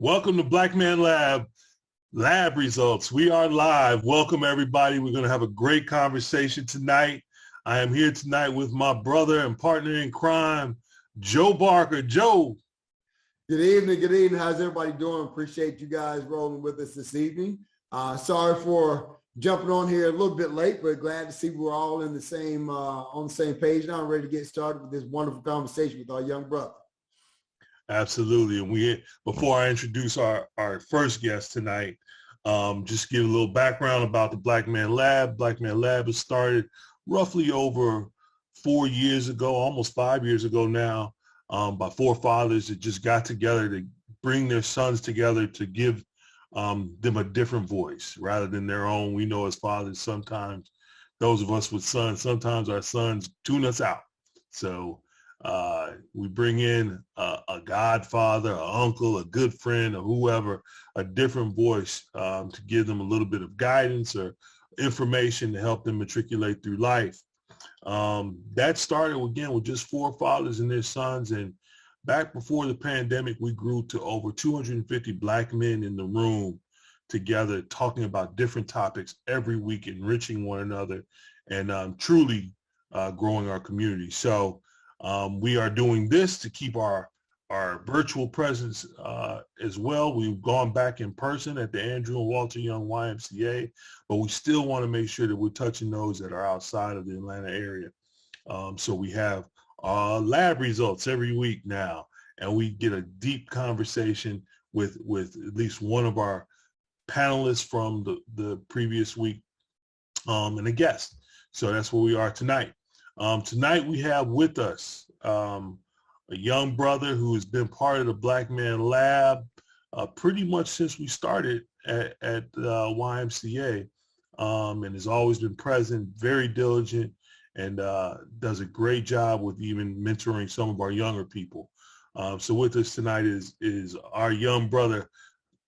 Welcome to Black Man Lab results. We are live. Welcome everybody. We're going to have a great conversation tonight. I am here tonight with my brother and partner in crime, Joe Barker. Joe. Good evening. Good evening. How's everybody doing? Appreciate you guys rolling with us this evening. Sorry for jumping on here a little bit late, but glad to see we're all in the same on the same page now. I'm ready to get started with this wonderful conversation with our young brother. Absolutely. And before I introduce our first guest tonight, just give a little background about the Black Man Lab. Black Man Lab was started roughly over 4 years ago, almost 5 years ago now, by four fathers that just got together to bring their sons together to give them a different voice rather than their own. We know as fathers, sometimes those of us with sons, sometimes our sons tune us out. So we bring in a godfather, an uncle, a good friend, or whoever, a different voice to give them a little bit of guidance or information to help them matriculate through life. That started, again, with just four fathers and their sons. And back before the pandemic, we grew to over 250 Black men in the room together talking about different topics every week, enriching one another and truly growing our community. So we are doing this to keep our virtual presence as well. We've gone back in person at the Andrew and Walter Young YMCA, but we still want to make sure that we're touching those that are outside of the Atlanta area. So we have lab results every week now, and we get a deep conversation with at least one of our panelists from the previous week and a guest. So that's where we are tonight. Tonight we have with us a young brother who has been part of the Black Man Lab pretty much since we started at YMCA and has always been present, very diligent, and does a great job with even mentoring some of our younger people. So with us tonight is our young brother,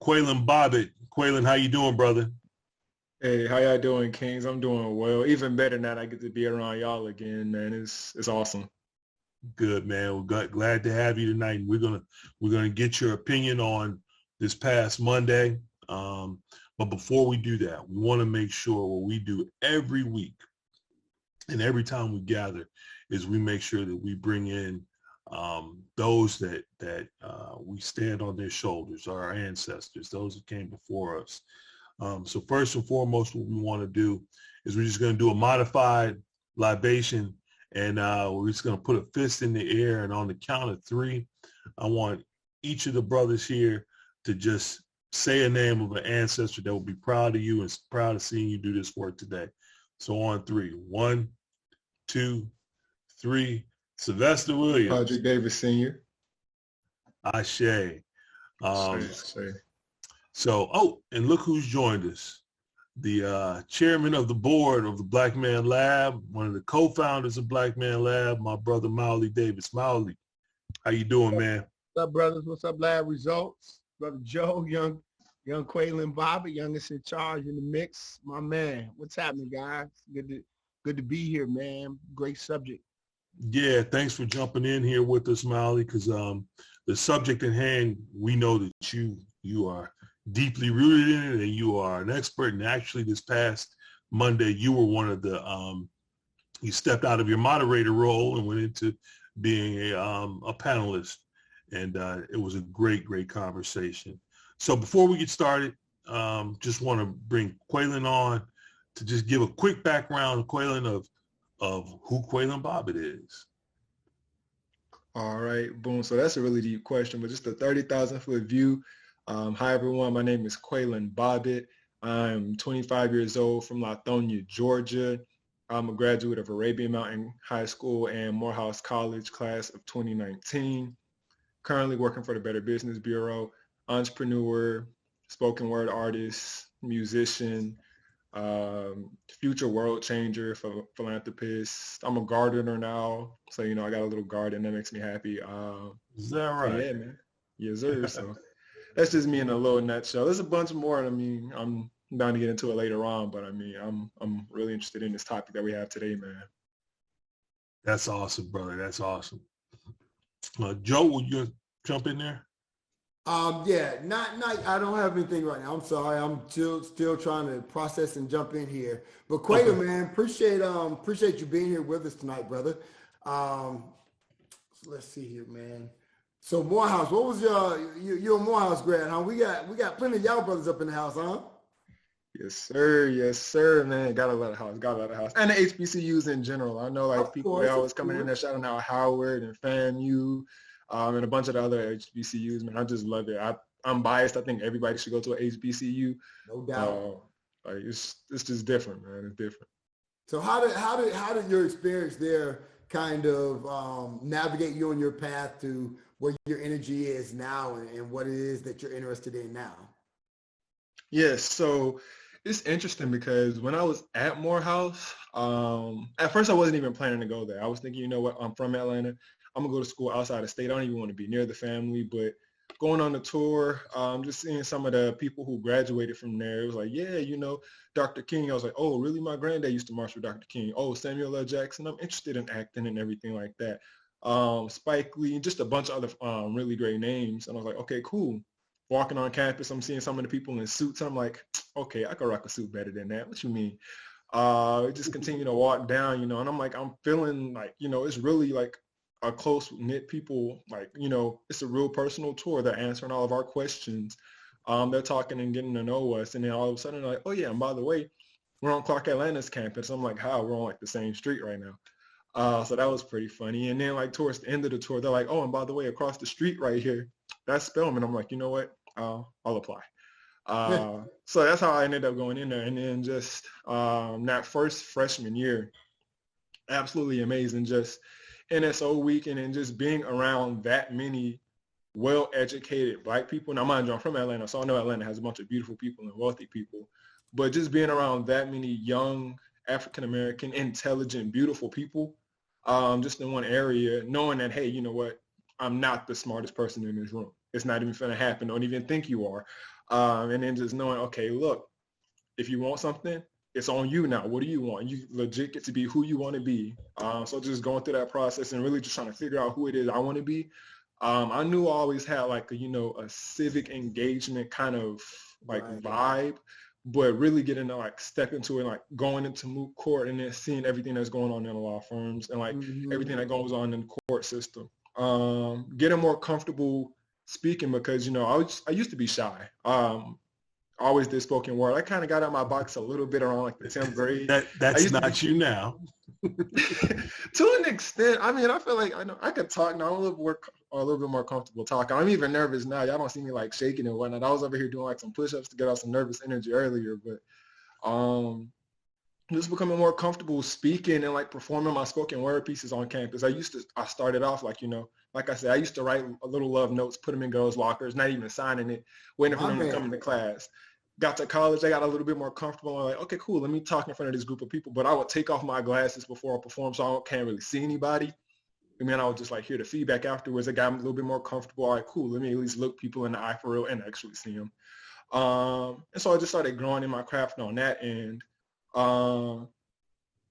Qualon Bobbitt. Qualon, how you doing, brother? Hey, how y'all doing, Kings? I'm doing well. Even better now that I get to be around y'all again, man. It's awesome. Good, man. We're glad to have you tonight. We're gonna get your opinion on this past Monday. But before we do that, we want to make sure what we do every week and every time we gather is we make sure that we bring in those that we stand on their shoulders, our ancestors, those that came before us. So first and foremost, what we want to do is we're just going to do a modified libation, and we're just going to put a fist in the air, and on the count of three, I want each of the brothers here to just say a name of an ancestor that will be proud of you and proud of seeing you do this work today. So on three. 1, 2, 3. Sylvester Williams. Patrick Davis Sr. Ashe. Ashe. So, and look who's joined us. The chairman of the board of the Black Man Lab, one of the co-founders of Black Man Lab, my brother Mawuli Davis. Mawuli, how you doing, man? What's up, brothers? What's up, lab results? Brother Joe, young Qualon Bobbitt, youngest in charge in the mix. My man, what's happening, guys? Good to be here, man. Great subject. Yeah, thanks for jumping in here with us, Mawuli, because the subject at hand, we know that you are deeply rooted in it and you are an expert. And actually this past Monday, you were one of the, you stepped out of your moderator role and went into being a panelist. And it was a great conversation. So before we get started, just want to bring Qualon on to just give a quick background, Qualon, of who Qualon Bobbitt is. All right, boom. So that's a really deep question, but just a 30,000-foot view. Hi, everyone. My name is Qualon Bobbitt. I'm 25 years old from Lithonia, Georgia. I'm a graduate of Arabian Mountain High School and Morehouse College class of 2019. Currently working for the Better Business Bureau, entrepreneur, spoken word artist, musician, future world changer, philanthropist. I'm a gardener now, so I got a little garden that makes me happy. Is that right? So yeah, man. Yes, sir. So that's just me in a little nutshell. There's a bunch more. I'm down to get into it later on, but I'm really interested in this topic that we have today, man. That's awesome, brother. That's awesome. Joe, will you jump in there? Yeah, not. I don't have anything right now. I'm sorry. I'm still trying to process and jump in here. But Okay. Quayle, man, appreciate you being here with us tonight, brother. Um, so let's see here, man. So Morehouse, what was you're a Morehouse grad, huh? We got plenty of y'all brothers up in the house, huh? Yes, sir, man. Got a lot of house, got a lot of house. And the HBCUs in general. I know like Of people they course, always of coming in course. there shouting out Howard and FAMU, and a bunch of the other HBCUs, man. I just love it. I'm biased. I think everybody should go to a HBCU. No doubt. Uh, like it's just different, man. It's different. So how did your experience there kind of navigate you on your path to where your energy is now and what it is that you're interested in now? Yes, so it's interesting because when I was at Morehouse, at first I wasn't even planning to go there. I was thinking, you know what, I'm from Atlanta. I'm gonna go to school outside the state. I don't even want to be near the family, but going on the tour, just seeing some of the people who graduated from there, it was like, yeah, Dr. King. I was like, oh, really? My granddad used to march with Dr. King. Oh, Samuel L. Jackson. I'm interested in acting and everything like that. Spike Lee, just a bunch of other really great names. And I was like, okay, cool. Walking on campus, I'm seeing some of the people in suits. I'm like, okay, I could rock a suit better than that. What you mean? Just continue to walk down, and I'm like, I'm feeling like, it's really like a close knit people, like, it's a real personal tour. They're answering all of our questions. They're talking and getting to know us. And then all of a sudden, they're like, oh yeah, and by the way, we're on Clark Atlanta's campus. I'm like, how? We're on like the same street right now. So that was pretty funny. And then like towards the end of the tour, they're like, oh, and by the way, across the street right here, that's Spelman. I'm like, you know what? I'll apply. So that's how I ended up going in there. And then just that first freshman year, absolutely amazing. Just NSO week and then just being around that many well-educated Black people. Now, mind you, I'm from Atlanta, so I know Atlanta has a bunch of beautiful people and wealthy people. But just being around that many young African-American, intelligent, beautiful people, just in one area, knowing that, hey, you know what? I'm not the smartest person in this room. It's not even going to happen. Don't even think you are. And then just knowing, okay, look, if you want something, it's on you now. What do you want? You legit get to be who you want to be. So just going through that process and really just trying to figure out who it is I want to be. I knew I always had like a civic engagement kind of like Right. vibe, but really getting to like step into it, like going into moot court and then seeing everything that's going on in the law firms and like everything that goes on in the court system. Getting more comfortable speaking because, I used to be shy. Always did spoken word. I kind of got out my box a little bit around like the 10th grade. That's not you now. To an extent. I mean, I feel like I know I could talk now. I'm a little bit more comfortable talking. I'm even nervous now. Y'all don't see me like shaking and whatnot. I was over here doing like some push-ups to get out some nervous energy earlier, but just becoming more comfortable speaking and like performing my spoken word pieces on campus. I started off like, like I said, I used to write a little love notes, put them in girls' lockers, not even signing it, waiting for them to come into class. Got to college, I got a little bit more comfortable. I'm like, okay, cool, let me talk in front of this group of people. But I would take off my glasses before I perform so I can't really see anybody. And then I would just like hear the feedback afterwards. I got a little bit more comfortable. All right, cool, let me at least look people in the eye for real and actually see them. And so I just started growing in my craft on that end.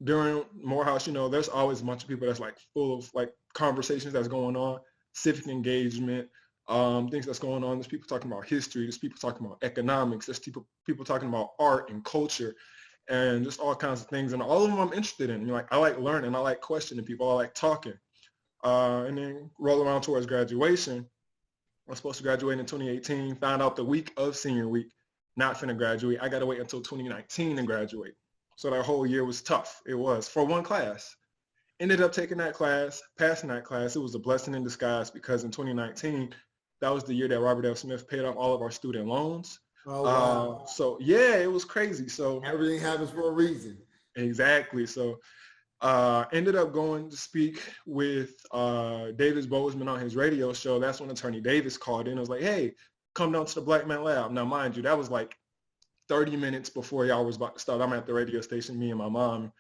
During Morehouse, there's always a bunch of people that's like full of like conversations that's going on, civic engagement, things that's going on. There's people talking about history. There's people talking about economics. There's people talking about art and culture and just all kinds of things. And all of them I'm interested in. Like, I like learning. I like questioning people. I like talking. And then roll around towards graduation. I was supposed to graduate in 2018. Found out the week of senior week, not finna graduate. I got to wait until 2019 to graduate. So that whole year was tough. It was for one class. Ended up taking that class, passing that class. It was a blessing in disguise because in 2019, that was the year that Robert F. Smith paid off all of our student loans. Oh, wow. So yeah, it was crazy. So Everything happens for a reason. exactly. So ended up going to speak with Davis Bozeman on his radio show. That's when Attorney Davis called in. I was like, hey, come down to the Black Man Lab. Now, mind you, that was like 30 minutes before y'all was about to start. I'm at the radio station, me and my mom.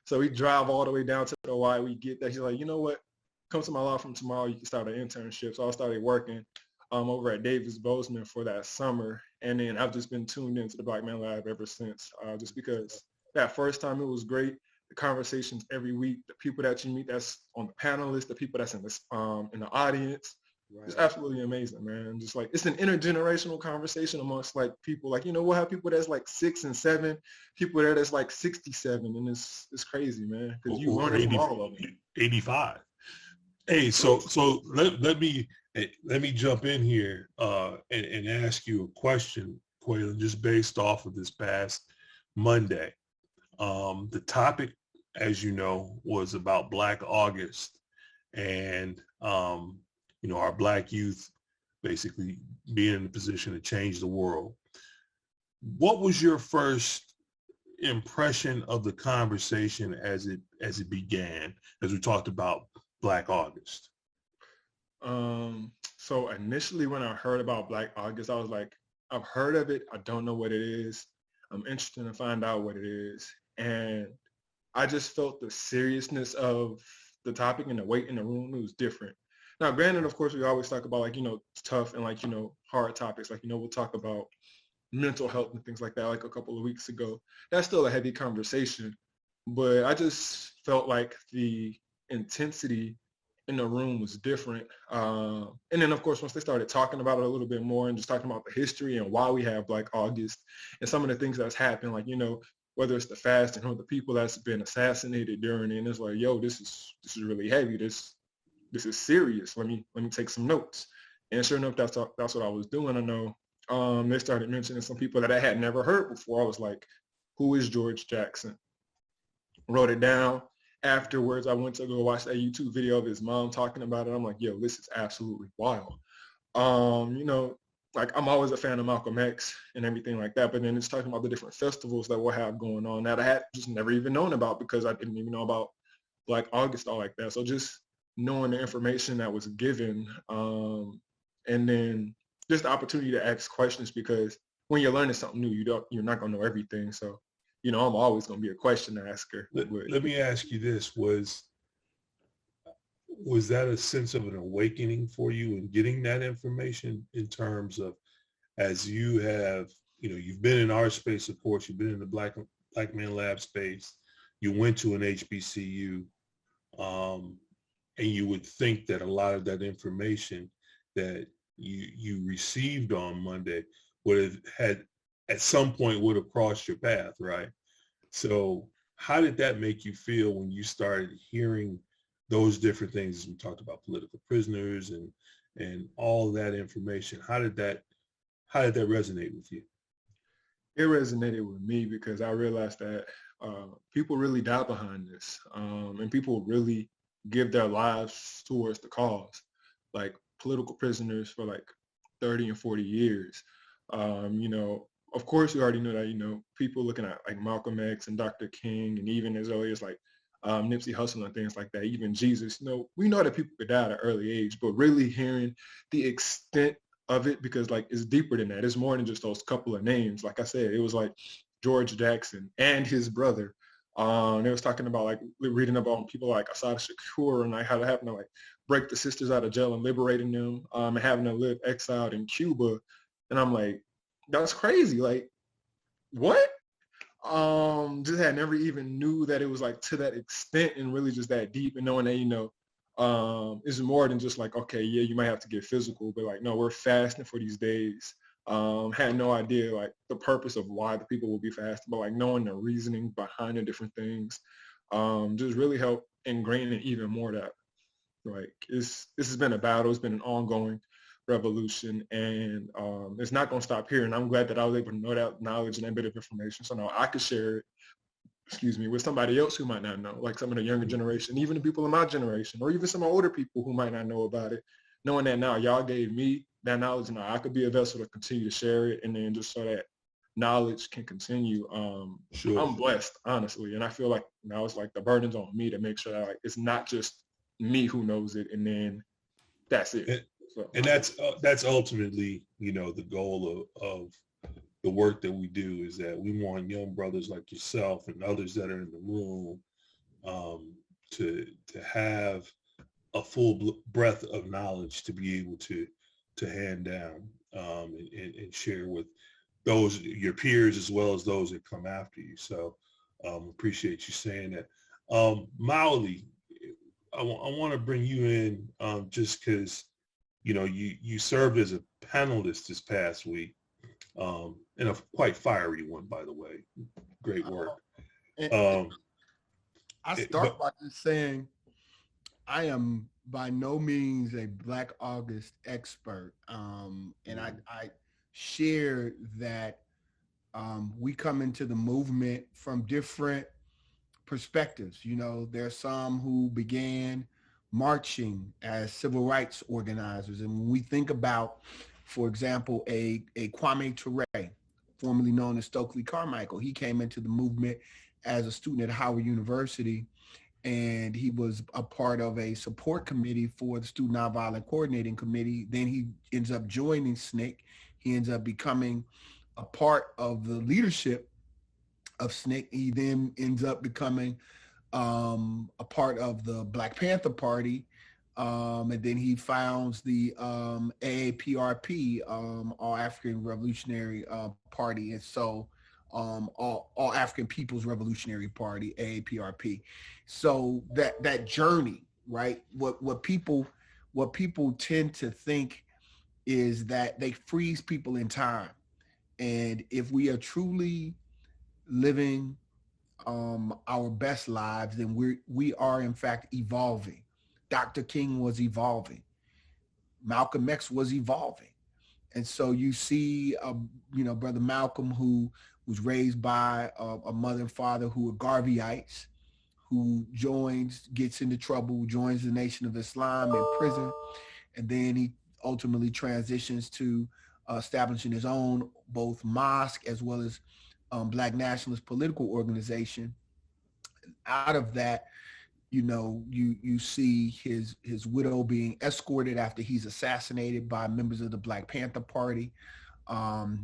So we drive all the way down to the Y. We get there. She's like, you know what? Come to my law firm tomorrow. You can start an internship. So I started working over at Davis Bozeman for that summer. And then I've just been tuned into the Black Man Lab ever since, just because that first time it was great. The conversations every week, the people that you meet that's on the panelists, the people that's in the audience, It's absolutely amazing, man. Just like it's an intergenerational conversation amongst like people. Like, we'll have people that's like 6 and 7, people there that's like 67, and it's crazy, man, because you or learn from 80, all of them. 85. Hey, so let me jump in here and ask you a question, Quaylen, just based off of this past Monday. The topic, as you know, was about Black August and our Black youth basically being in a position to change the world. What was your first impression of the conversation as it began, as we talked about Black August? So initially when I heard about Black August, I was like, I've heard of it. I don't know what it is. I'm interested to find out what it is. And I just felt the seriousness of the topic and the weight in the room. It was different. Now, granted, of course, we always talk about like, tough and like, hard topics. Like, we'll talk about mental health and things like that like a couple of weeks ago. That's still a heavy conversation. But I just felt like the intensity in the room was different. And then, of course, once they started talking about it a little bit more and just talking about the history and why we have Black August and some of the things that's happened, like, whether it's the fasting or the people that's been assassinated during it, and it's like, yo, this is really heavy. This is serious. Let me take some notes. And sure enough, that's what I was doing. I know they started mentioning some people that I had never heard before. I was like, who is George Jackson? Wrote it down. Afterwards, I went to go watch that YouTube video of his mom talking about it. I'm like, yo, this is absolutely wild. Like I'm always a fan of Malcolm X and everything like that, but then it's talking about the different festivals that we'll have going on that I had just never even known about because I didn't even know about Black August, all like that. So just knowing the information that was given, and then just the opportunity to ask questions, because when you're learning something new, you're not gonna know everything. So, I'm always gonna be a question asker. Let me ask you this: was that a sense of an awakening for you in getting that information, in terms of, as you have, you've been in our space, of course, you've been in the Black Man Lab space, you went to an HBCU, and you would think that a lot of that information that you received on Monday would have crossed your path, right? So how did that make you feel when you started hearing those different things? We talked about political prisoners and all that information. How did that resonate with you? It resonated with me because I realized that people really die behind this, and people really give their lives towards the cause, like political prisoners for like 30 and 40 years. Of course, you already know that, people looking at like Malcolm X and Dr. King, and even as early as like Nipsey Hussle and things like that, even Jesus, we know that people could die at an early age, but really hearing the extent of it, because like it's deeper than that. It's more than just those couple of names. Like I said, it was like George Jackson and his brother. They was talking about like reading about people like Assad Shakur and like how to happen to like break the sisters out of jail and liberating them, and having to live exiled in Cuba. And I'm like, that's crazy. Like, what? Just had never even knew that it was like to that extent and really just that deep, and knowing that, it's more than just like, okay, yeah, you might have to get physical, but like, no, we're fasting for these days. Had no idea like the purpose of why the people will be fasting, but like knowing the reasoning behind the different things, just really helped ingrain it even more that like this has been a battle. It's been an ongoing revolution, and it's not going to stop here. And I'm glad that I was able to know that knowledge and that bit of information, so now I could share it, with somebody else who might not know, like some of the younger generation, even the people in my generation, or even some older people who might not know about it, knowing that now y'all gave me that knowledge, and now I could be a vessel to continue to share it, and then just so that knowledge can continue. Sure. I'm blessed, honestly, and I feel like now it's like the burden's on me to make sure that like it's not just me who knows it, and then that's it. And that's ultimately, the goal of the work that we do, is that we want young brothers like yourself and others that are in the room to have a full breadth of knowledge to be able to hand down and share with those, your peers, as well as those that come after you. So appreciate you saying that. Mawuli, I want to bring you in just because you served as a panelist this past week, and a quite fiery one, by the way. Great work. And I But start by just saying I am by no means a Black August expert, and I share that we come into the movement from different perspectives. There's some who began marching as civil rights organizers. And when we think about, for example, a Kwame Ture, formerly known as Stokely Carmichael, he came into the movement as a student at Howard University, and he was a part of a support committee for the Student Nonviolent Coordinating Committee. Then he ends up joining SNCC. He ends up becoming a part of the leadership of SNCC. He then ends up becoming a part of the Black Panther Party, and then he founds the AAPRP, All African Revolutionary Party, and so All African People's Revolutionary Party, AAPRP. So that journey, right? What people tend to think is that they freeze people in time, and if we are truly living our best lives, then we are in fact evolving. Dr. King was evolving. Malcolm X was evolving. And so you see, Brother Malcolm, who was raised by a mother and father who were Garveyites, who gets into trouble, joins the Nation of Islam in prison, and then he ultimately transitions to establishing his own both mosque as well as Black nationalist political organization. Out of that, you see his widow being escorted after he's assassinated by members of the Black Panther Party.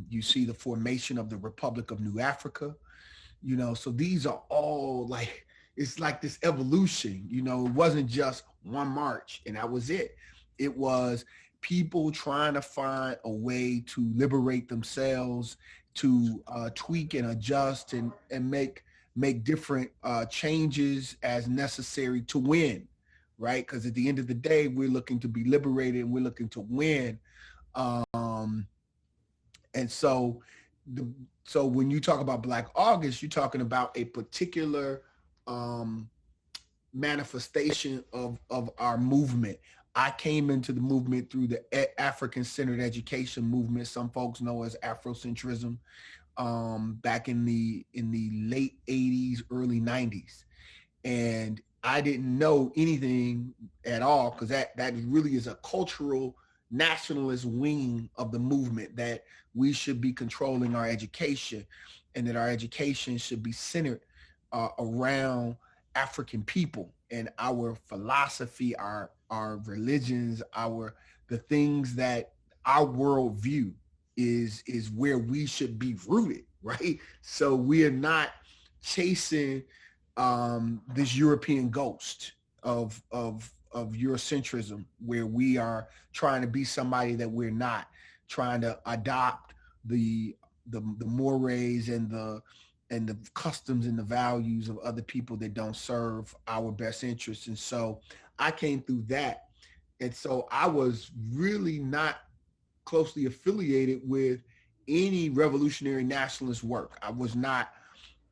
You see the formation of the Republic of New Africa. So these are all it's like this evolution. It wasn't just one march and that was it. It was people trying to find a way to liberate themselves, to tweak and adjust and make different changes as necessary to win, right? Because at the end of the day, we're looking to be liberated and we're looking to win. And so when you talk about Black August, you're talking about a particular manifestation of our movement. I came into the movement through the African-centered education movement, some folks know as Afrocentrism, back in the late 80s, early 90s. And I didn't know anything at all, because that really is a cultural nationalist wing of the movement, that we should be controlling our education and that our education should be centered around African people and our philosophy, our religions, the things that our worldview is where we should be rooted, right? So we are not chasing this European ghost of Eurocentrism, where we are trying to be somebody that we're not, trying to adopt the mores and the customs and the values of other people that don't serve our best interests. And so I came through that. And so I was really not closely affiliated with any revolutionary nationalist work. I was not,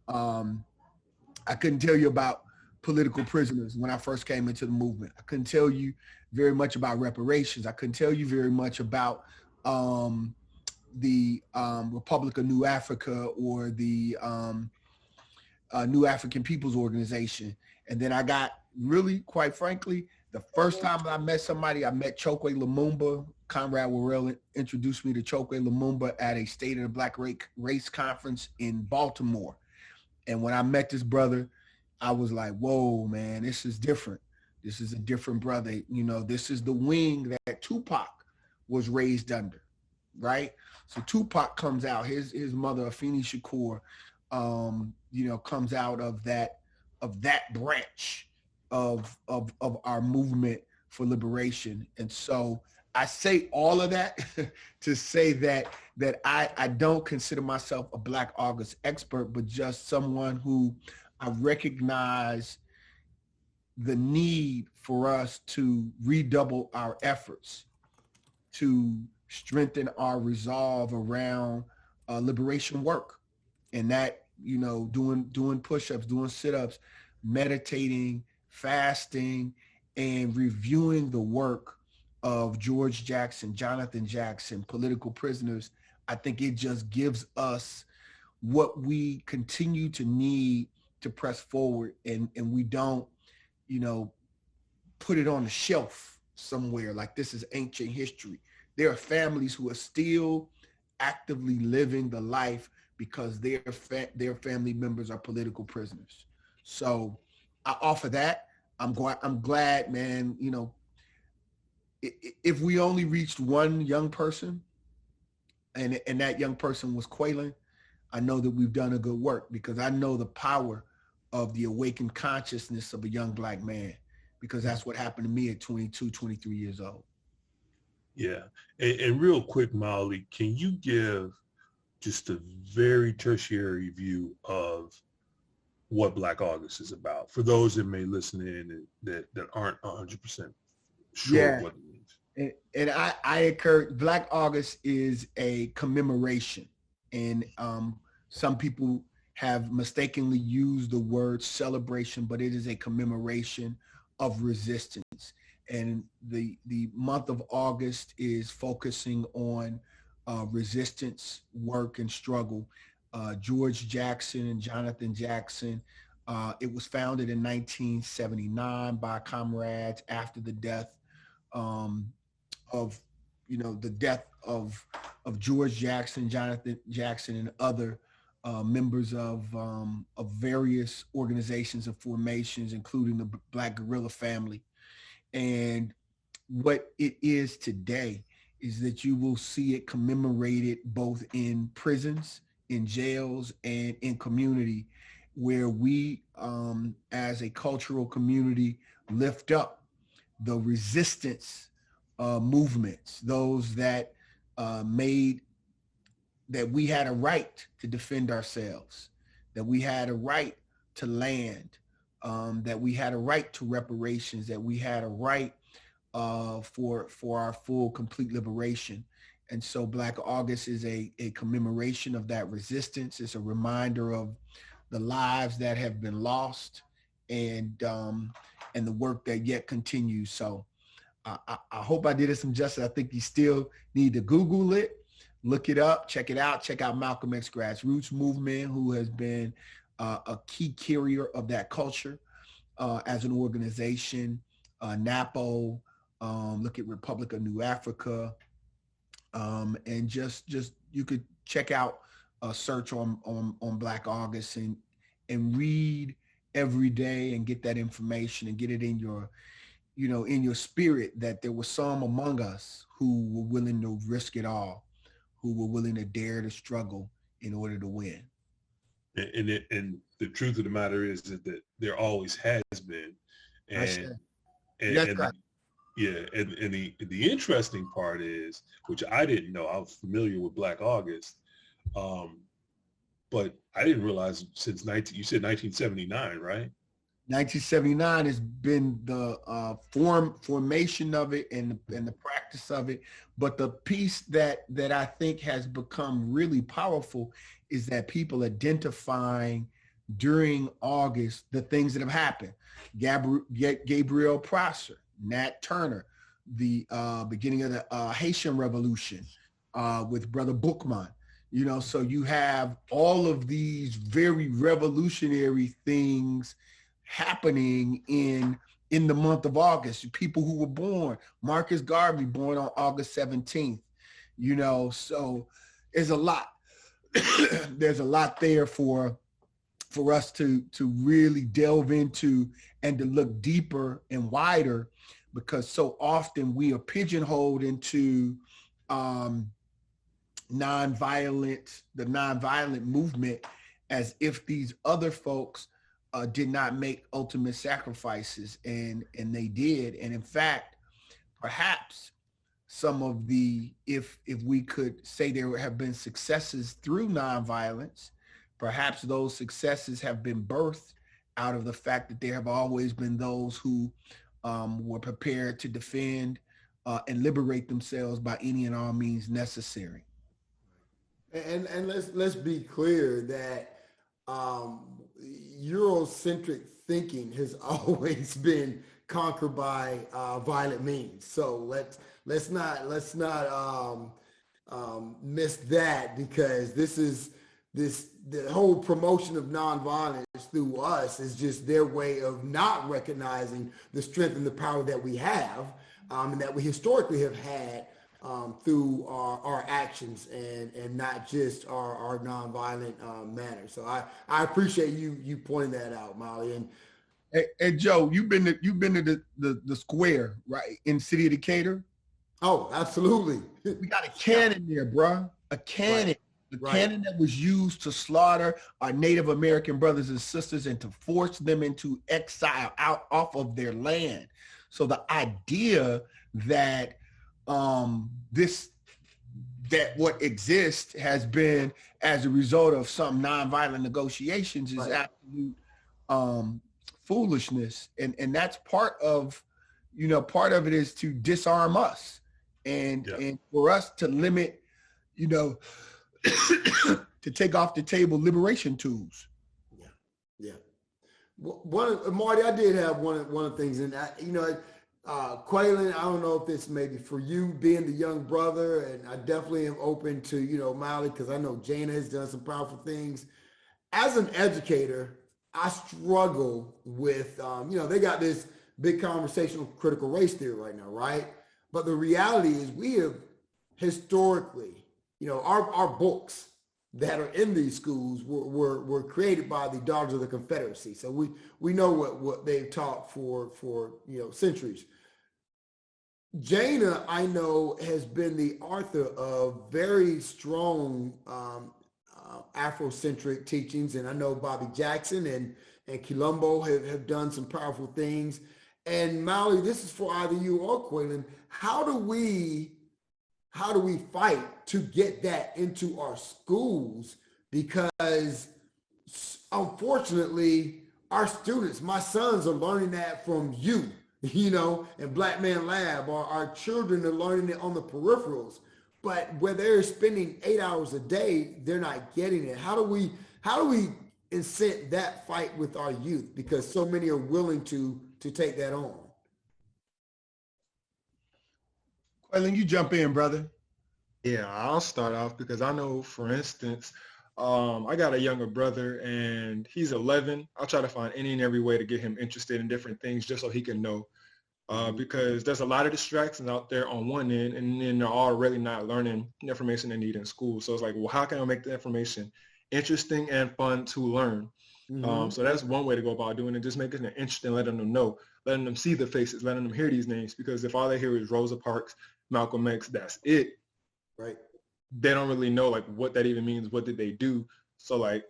I couldn't tell you about political prisoners when I first came into the movement. I couldn't tell you very much about reparations. I couldn't tell you very much about the Republic of New Africa or the New African People's Organization. And then I got really, quite frankly, the first time I met somebody, I met Chokwe Lumumba. Conrad Worrell introduced me to Chokwe Lumumba at a State of the Black Race Conference in Baltimore. And when I met this brother, I was like, whoa, man, this is different. This is a different brother. This is the wing that Tupac was raised under, right? So Tupac comes out, his mother, Afeni Shakur, comes out of that branch of our movement for liberation. And so I say all of that to say that I don't consider myself a Black August expert, but just someone who I recognize the need for us to redouble our efforts to strengthen our resolve around liberation work. And that, doing push-ups, doing sit-ups, meditating, fasting, and reviewing the work of George Jackson, Jonathan Jackson, political prisoners, I think it just gives us what we continue to need to press forward, and we don't, put it on the shelf somewhere like this is ancient history. There are families who are still actively living the life because their family members are political prisoners. So I offer that. I'm glad, man. If we only reached one young person, and that young person was Qualon, I know that we've done a good work, because I know the power of the awakened consciousness of a young Black man, because that's what happened to me at 22, 23 years old. Yeah. And real quick, Mawuli, can you give just a very tertiary view of what Black August is about for those that may listen in and that aren't 100% sure what it means? And I encourage, Black August is a commemoration. And some people have mistakenly used the word celebration, but it is a commemoration of resistance. And the month of August is focusing on resistance, work, and struggle. George Jackson and Jonathan Jackson, it was founded in 1979 by comrades after the death of George Jackson, Jonathan Jackson, and other members of various organizations and formations, including the Black Guerrilla Family. And what it is today is that you will see it commemorated both in prisons, in jails, and in community, where we, as a cultural community, lift up the resistance movements, those that made that we had a right to defend ourselves, that we had a right to land, that we had a right to reparations, that we had a right for our full, complete liberation. And so Black August is a commemoration of that resistance. It's a reminder of the lives that have been lost, and the work that yet continues. So I hope I did it some justice. I think you still need to Google it, look it up, check it out. Check out Malcolm X Grassroots Movement, who has been a key carrier of that culture as an organization. NAPO, look at Republic of New Africa, and just you could check out a search on Black August and read every day and get that information and get it in your in your spirit, that there were some among us who were willing to risk it all, who were willing to dare to struggle in order to win. And the truth of the matter is that there always has been. And the interesting part is, which I didn't know, I was familiar with Black August, but I didn't realize since you said 1979, right? 1979 has been the formation of it and the practice of it. But the piece that I think has become really powerful is that people identifying during August the things that have happened. Gabriel Prosser, Nat Turner, the beginning of the Haitian Revolution with Brother Bookman. So you have all of these very revolutionary things happening in the month of August. People who were born, Marcus Garvey, born on August 17th, so there's a lot. There's a lot there for us to really delve into and to look deeper and wider, because so often we are pigeonholed into the nonviolent movement, as if these other folks did not make ultimate sacrifices, and they did. And in fact, perhaps some of if we could say there have been successes through nonviolence, perhaps those successes have been birthed out of the fact that there have always been those who were prepared to defend and liberate themselves by any and all means necessary. And let's be clear that Eurocentric thinking has always been conquered by violent means. So let's not miss that, because the whole promotion of nonviolence through us is just their way of not recognizing the strength and the power that we have, and that we historically have had through our actions and not just our nonviolent manner. So I appreciate you pointing that out, Mawuli. And Joe, you've been to the square, right, in the city of Decatur? Oh, absolutely. We got a cannon there, bruh. A cannon. Right. The cannon that was used to slaughter our Native American brothers and sisters and to force them into exile out off of their land. So the idea that what exists has been as a result of some nonviolent negotiations is absolute foolishness, and that's part of it is to disarm us and for us to limit, to take off the table liberation tools. Yeah. Marty, I did have one of the things, and Qualon, I don't know if this maybe for you being the young brother, and I definitely am open to, Mawuli, because I know Jana has done some powerful things. As an educator, I struggle with, they got this big conversation on critical race theory right now, right? But the reality is we have historically, our books that are in these schools were created by the Daughters of the Confederacy. So we know what they've taught for centuries. Jana, I know, has been the author of very strong Afrocentric teachings, and I know Bobby Jackson and Colombo have done some powerful things. And Mawuli, this is for either you or Qualon. How do we fight to get that into our schools? Because unfortunately, our students, my sons, are learning that from you, and Black Man Lab, or our children are learning it on the peripherals. But where they're spending 8 hours a day, they're not getting it. How do we incent that fight with our youth? Because so many are willing to take that on. Qualon, you jump in, brother. Yeah, I'll start off because I know, for instance, I got a younger brother and he's 11. I'll try to find any and every way to get him interested in different things just so he can know. Because there's a lot of distractions out there on one end, and then they're all really not learning the information they need in school. So it's like, well, how can I make the information interesting and fun to learn? Mm-hmm. So that's one way to go about doing it, just making it interesting, letting them know, letting them see the faces, letting them hear these names. Because if all they hear is Rosa Parks, Malcolm X, that's it. Right. They don't really know like what that even means. What did they do? So like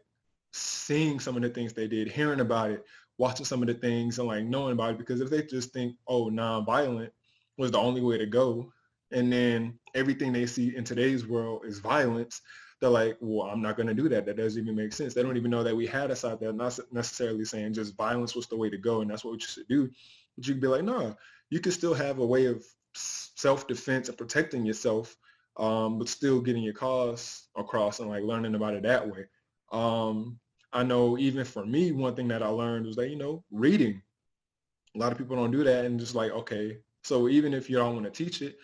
seeing some of the things they did, hearing about it, watching some of the things and like knowing about it, because if they just think, oh, nonviolent was the only way to go, and then everything they see in today's world is violence, they're like, well, I'm not going to do that. That doesn't even make sense. They don't even know that we had a side there, not necessarily saying just violence was the way to go and that's what we should do. But you could be like, no, you can still have a way of self-defense and protecting yourself, but still getting your cause across and like learning about it that way. I know even for me, one thing that I learned was that, reading. A lot of people don't do that, and just like, okay, so even if you don't want to teach it,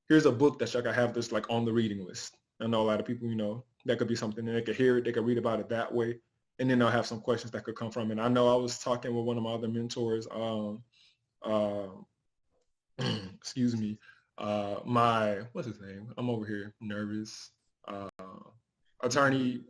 here's a book that y'all can have this like on the reading list. I know a lot of people, that could be something that they could hear it, they could read about it that way, and then they'll have some questions that could come from it. I know I was talking with one of my other mentors, excuse me, what's his name? I'm over here nervous. Attorney,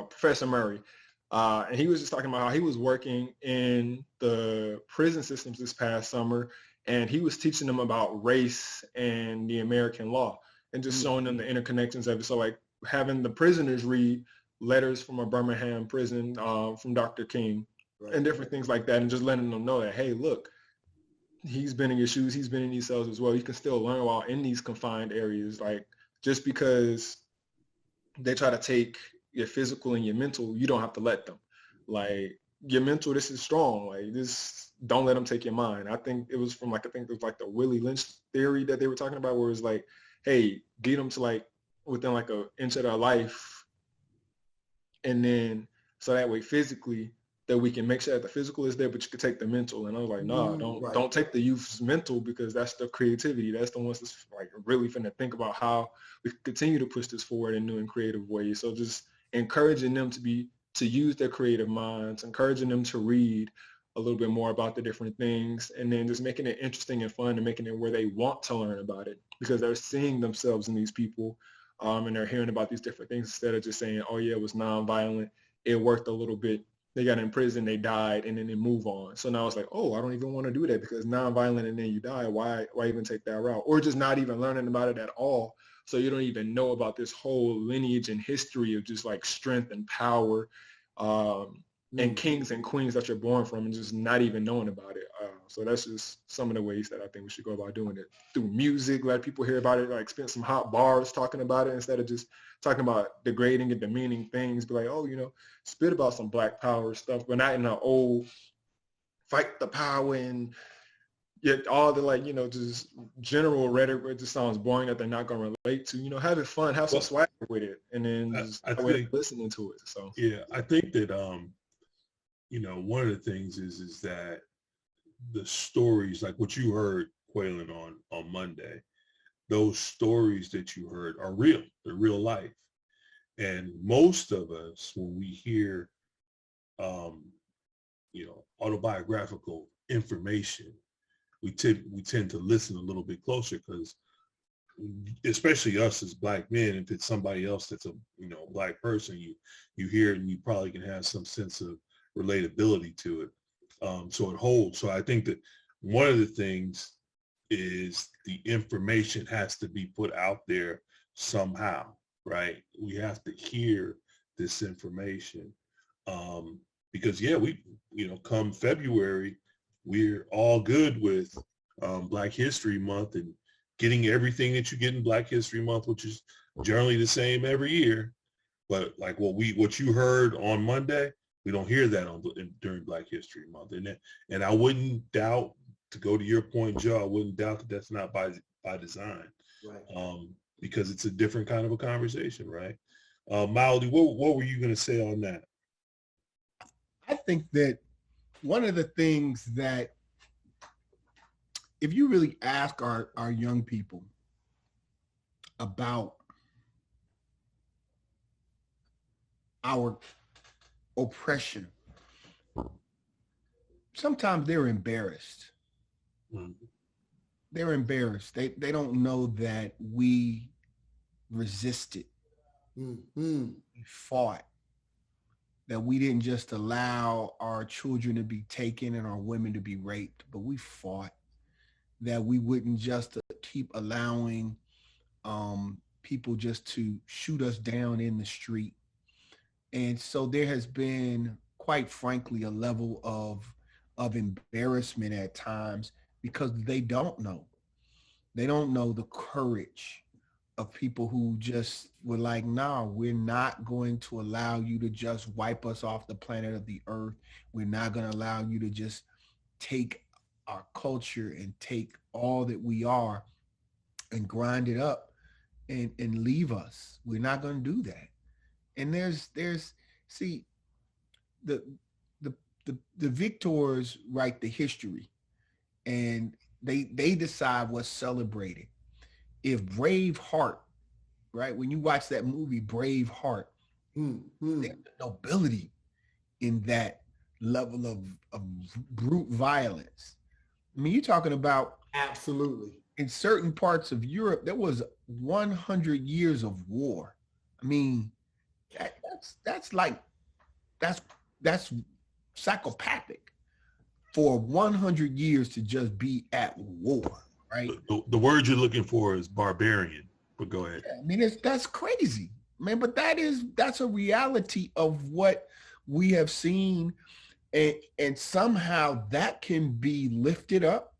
Professor Murray. And he was just talking about how he was working in the prison systems this past summer, and he was teaching them about race and the American law and just showing them the interconnections of it. So like having the prisoners read letters from a Birmingham prison from Dr. King, right, and different things like that, and just letting them know that, hey, look, he's been in your shoes, he's been in these cells as well. You can still learn while in these confined areas. Like just because they try to take your physical and your mental, you don't have to let them. Like your mental, this is strong. Like this, don't let them take your mind. I think it was from like, I think it was like the Willie Lynch theory that they were talking about, where it's like, hey, get them to like within like an inch of their life. And then so that way physically that we can make sure that the physical is there, but you could take the mental. And I was like, nah, don't take the youth's mental, because that's the creativity. That's the ones that's like really finna think about how we can continue to push this forward in new and creative ways. So just encouraging them to use their creative minds, encouraging them to read a little bit more about the different things, and then just making it interesting and fun and making it where they want to learn about it, because they're seeing themselves in these people, and they're hearing about these different things instead of just saying, oh yeah, it was nonviolent, it worked a little bit, they got in prison, they died, and then they move on. So now it's like, oh, I don't even want to do that because nonviolent and then you die. Why even take that route? Or just not even learning about it at all. So you don't even know about this whole lineage and history of just like strength and power, and kings and queens that you're born from, and just not even knowing about it. So that's just some of the ways that I think we should go about doing it. Through music, let people hear about it, like spend some hot bars talking about it instead of just talking about degrading and demeaning things. Be like, oh, spit about some Black power stuff, but not in an old fight the power and yet all the like, just general rhetoric where it just sounds boring that they're not going to relate to. Have it fun, have some swagger with it, and then just I think listening to it. So yeah, I think that one of the things is that the stories, like what you heard, Qualon, on Monday, those stories that you heard are real. They're real life. And most of us, when we hear, autobiographical information, we tend to listen a little bit closer, because especially us as Black men, if it's somebody else that's a Black person, you hear it and you probably can have some sense of relatability to it. So it holds. So I think that one of the things is the information has to be put out there somehow, right? We have to hear this information, because we come February, we're all good with Black History Month and getting everything that you get in Black History Month, which is generally the same every year. But like what you heard on Monday, we don't hear that during Black History Month, and I wouldn't doubt, to go to your point, Joe, I wouldn't doubt that that's not by design, Right. Because it's a different kind of a conversation, right? Mawuli, what were you going to say on that? I think that one of the things that, if you really ask our young people about our oppression, sometimes they're embarrassed. Mm-hmm. They're embarrassed. They don't know that we resisted. Mm-hmm. We fought. That we didn't just allow our children to be taken and our women to be raped, but we fought. That we wouldn't just keep allowing people just to shoot us down in the street. And so there has been, quite frankly, a level of embarrassment at times, because they don't know. They don't know the courage of people who just were like, nah, we're not going to allow you to just wipe us off the planet of the earth. We're not going to allow you to just take our culture and take all that we are and grind it up and leave us. We're not going to do that. And there's see, the victors write the history, and they decide what's celebrated. If Braveheart, right, when you watch that movie Braveheart, there's nobility in that level of brute violence. I mean, you're talking about, Absolutely, in certain parts of Europe, there was 100 years of war. I mean, that's psychopathic for 100 years to just be at war, right? The word you're looking for is barbarian, but go ahead. I mean, that's crazy, man. But that's a reality of what we have seen, and somehow that can be lifted up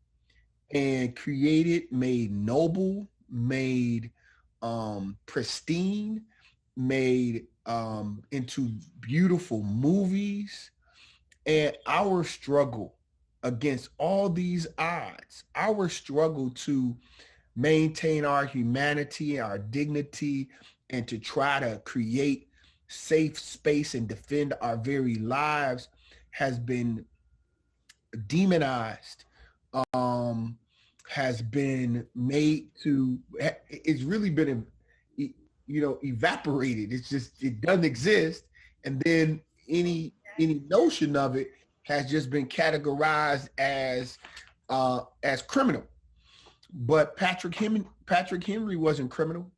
and created, made noble, made pristine, made into beautiful movies, And our struggle against all these odds, our struggle to maintain our humanity, our dignity, and to try to create safe space and defend our very lives has been demonized, has been made to, it's really been, evaporated. It's just, it doesn't exist. And then any notion of it has just been categorized as criminal. But Patrick Henry wasn't criminal,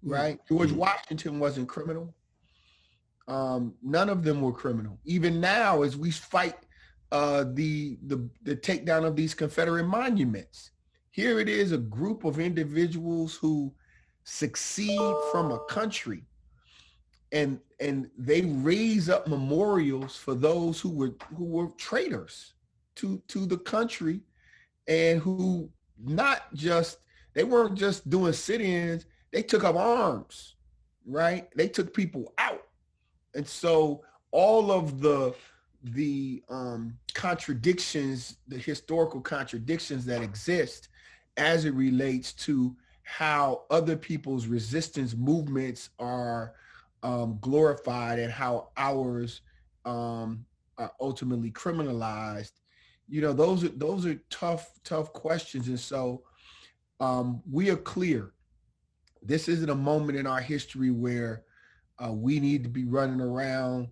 right? George Washington wasn't criminal. None of them were criminal. Even now, as we fight the takedown of these Confederate monuments, here it is, a group of individuals who succeed from a country, and they raise up memorials for those who were traitors to the country, and who they weren't just doing sit-ins, they took up arms, right? They took people out. And so all of the contradictions, the historical contradictions that exist as it relates to how other people's resistance movements are glorified and how ours are ultimately criminalized, those are tough questions. And so we are clear. This isn't a moment in our history where we need to be running around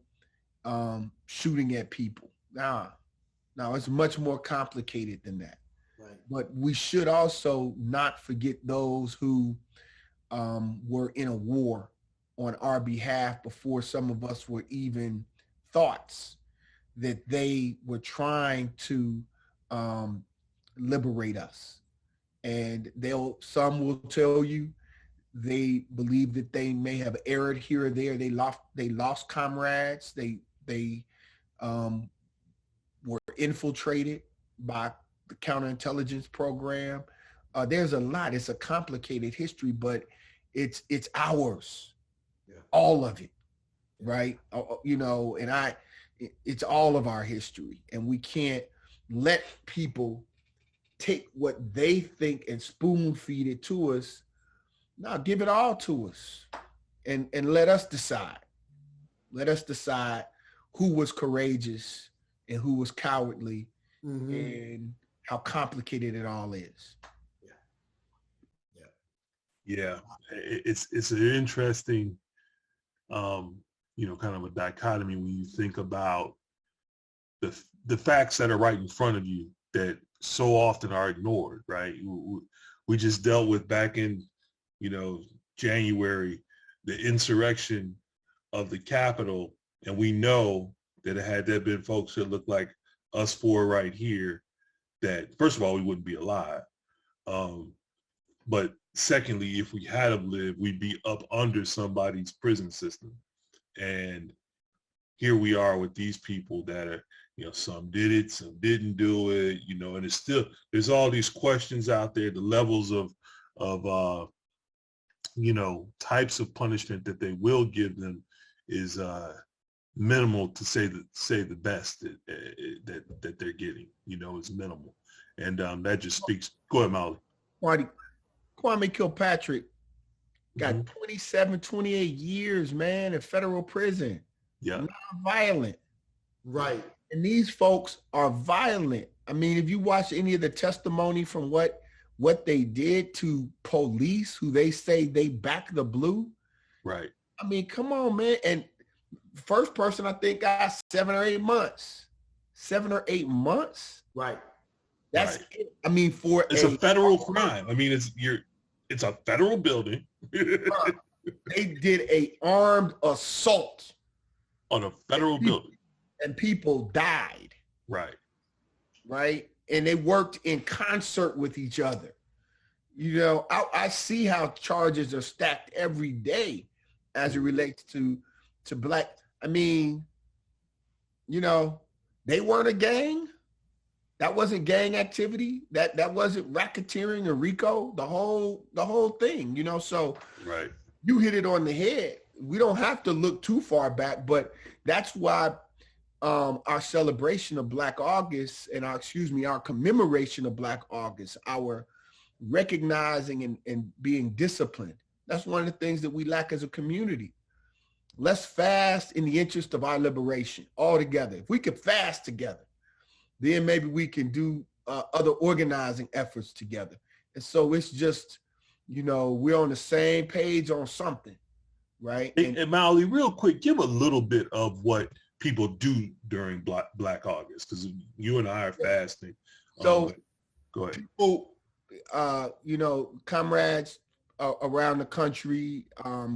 shooting at people. No, it's much more complicated than that. Right. But we should also not forget those who were in a war on our behalf before some of us were even thoughts that they were trying to liberate us. And some will tell you they believe that they may have erred here or there. They lost comrades. They were infiltrated by the counterintelligence program. There's a lot. It's a complicated history, but it's ours, all of it, right? And it's all of our history, and we can't let people take what they think and spoon feed it to us. No, give it all to us, and let us decide. Let us decide who was courageous and who was cowardly, and how complicated it all is. Yeah. It's an interesting, kind of a dichotomy when you think about the facts that are right in front of you that so often are ignored, right? We just dealt with back in, January, the insurrection of the Capitol, and we know that had there been folks that look like us four right here, that first of all, we wouldn't be alive. But secondly, if we had have lived, we'd be up under somebody's prison system. And here we are with these people that are, some did it, some didn't do it, and it's still, there's all these questions out there, the levels of types of punishment that they will give them is minimal, to say the best that they're getting, is minimal. And that just speaks. Go ahead, Mawuli. Kwame Kilpatrick got 27, 28 years, man, in federal prison. Yeah. Violent. Right. And these folks are violent. I mean, if you watch any of the testimony from what they did to police, who they say they back the blue. Right. I mean, come on, man. And first person I think got 7 or 8 months. 7 or 8 months. Right. That's it. I mean, it's a federal crime. I mean, it's a federal building. They did a armed assault on a federal building, and people died. Right. Right. And they worked in concert with each other. I see how charges are stacked every day as it relates to black. I mean, they weren't a gang. That wasn't gang activity. That wasn't racketeering or RICO. The whole thing, So right. You hit it on the head. We don't have to look too far back, but that's why our celebration of Black August and our commemoration of Black August, our recognizing and being disciplined. That's one of the things that we lack as a community. Let's fast in the interest of our liberation all together. If we could fast together, then maybe we can do other organizing efforts together. And so it's just, we're on the same page on something, right? And Mawuli, real quick, give a little bit of what people do during Black August, because you and I are fasting. So go ahead. People, comrades around the country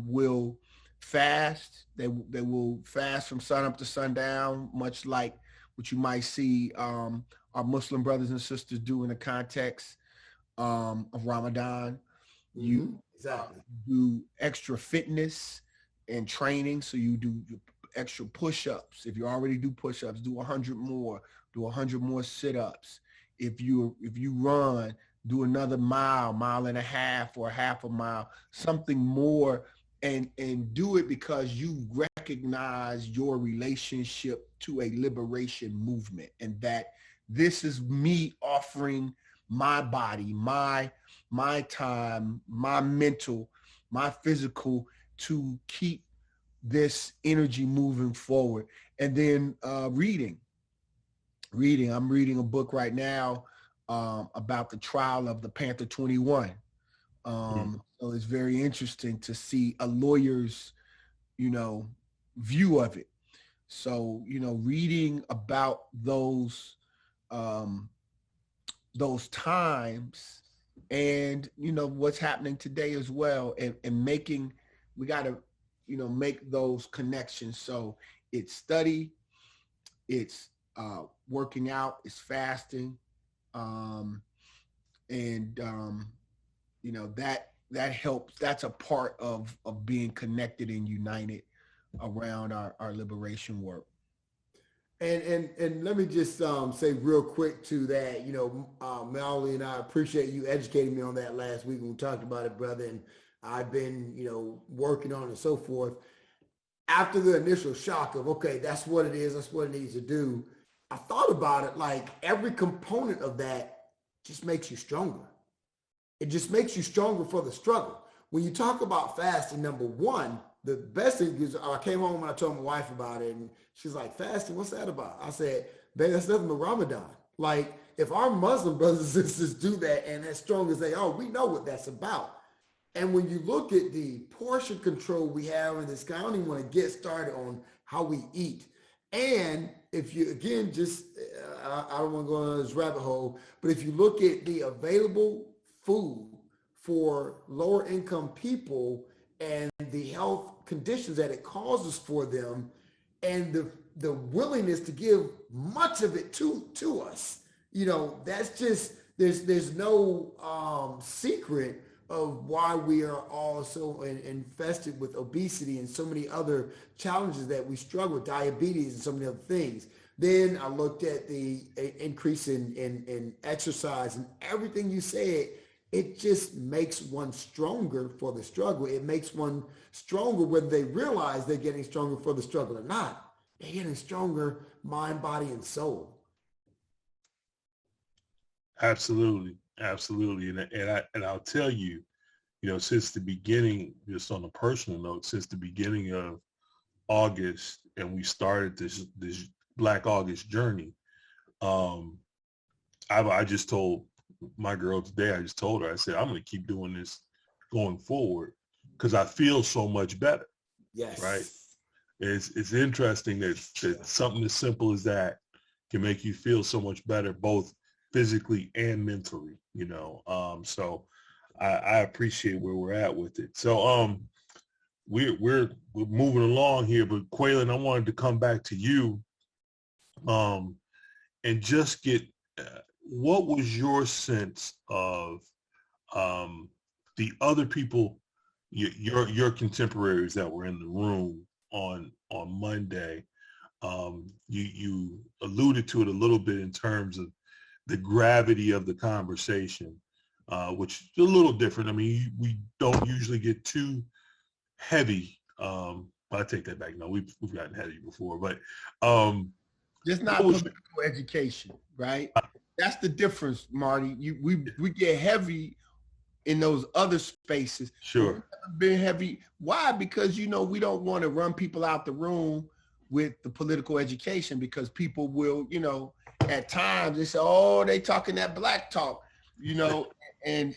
will fast. They will fast from sun up to sundown, much like what you might see our Muslim brothers and sisters do in the context of Ramadan. You do extra fitness and training, so you do extra push-ups. If you already do push-ups, do 100 more. Do 100 more sit-ups. If you run, do another mile and a half, or half a mile, something more, and do it because you recognize your relationship to a liberation movement, and that this is me offering my body, my time, my mental, my physical, to keep this energy moving forward. And then reading. I'm reading a book right now about the trial of the Panther 21. So it's very interesting to see a lawyer's, view of it. So, reading about those times and, what's happening today as well, and we got to, make those connections. So it's study, it's working out, it's fasting, that helps. That's a part of being connected and united around our liberation work. And let me just say real quick to that, Mawuli and I appreciate you educating me on that last week when we talked about it, brother. And I've been, working on it and so forth. After the initial shock of, okay, that's what it is, that's what it needs to do, I thought about it like every component of that just makes you stronger. It just makes you stronger for the struggle. When you talk about fasting, number one, the best thing is I came home and I told my wife about it, and she's like, fasting, what's that about? I said, babe, that's nothing but Ramadan. Like, if our Muslim brothers and sisters do that and as strong as they are, we know what that's about. And when you look at the portion control we have in this, I don't even want to get started on how we eat. And if you, again, I don't want to go on this rabbit hole, but if you look at the available food for lower income people and the health conditions that it causes for them, and the willingness to give much of it to us, that's just, there's no secret of why we are all so infested with obesity and so many other challenges that we struggle with, diabetes and so many other things. Then I looked at the increase in exercise, and everything you said, it just makes one stronger for the struggle. It makes one stronger whether they realize they're getting stronger for the struggle or not. They're getting stronger mind, body, and soul. Absolutely. And I'll tell you, since the beginning, just on a personal note, since the beginning of August, and we started this Black August journey, I just told my girl today, I just told her, I said, I'm going to keep doing this going forward because I feel so much better. Yes. Right. It's interesting that something as simple as that can make you feel so much better, both physically and mentally, so I appreciate where we're at with it. So we're moving along here, but Qualon, I wanted to come back to you and just get what was your sense of the other people, your contemporaries that were in the room on Monday? You alluded to it a little bit in terms of the gravity of the conversation, which is a little different. I mean, we don't usually get too heavy. I take that back. No, we've gotten heavy before, but Just not political education, right? That's the difference, Marty. We get heavy in those other spaces. Sure. Been heavy. Why? Because we don't want to run people out the room with the political education, because people will, at times they say, "Oh, they talking that black talk," and